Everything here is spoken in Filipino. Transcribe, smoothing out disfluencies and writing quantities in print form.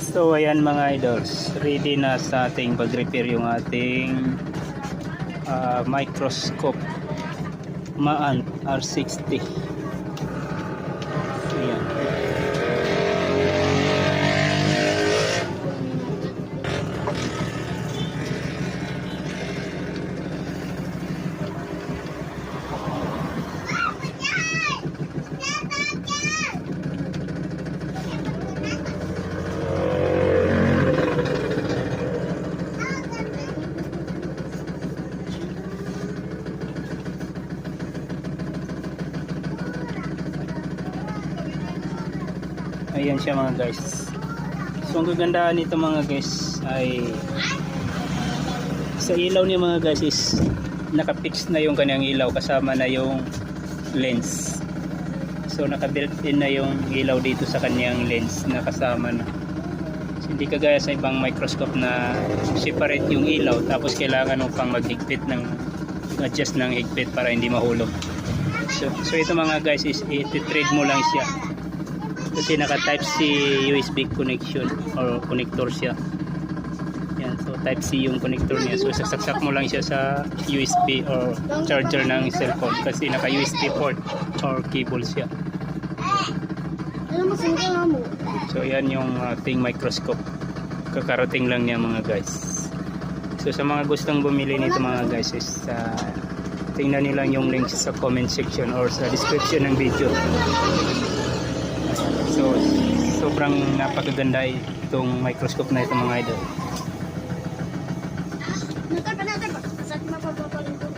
So ayan mga idols, ready na sa ating pag-repair yung ating microscope Maan R60. Ayan. Ayan siya mga guys. So ang kagandahan nito mga guys ay sa ilaw niya mga guys is nakapix na yung kanyang ilaw kasama na yung lens. So naka-built in na yung ilaw dito sa kanyang lens na kasama na. So, hindi kagaya sa ibang microscope na separate yung ilaw tapos kailangan mo pang maghigpit ng adjust ng higpit para hindi mahulog. So ito mga guys is i-trade mo lang siya. Kasi naka type C USB connection or connector siya. Yan, so type C yung connector niya. So sasaksak mo lang siya sa USB or charger ng cellphone kasi naka USB port or cable siya. So yan yung ating microscope. Kakarating lang niya mga guys. So sa mga gustong bumili nito mga guys is tingnan niyo lang yung link sa comment section or sa description ng video. So sobrang napakaganda itong microscope na ito mga idol.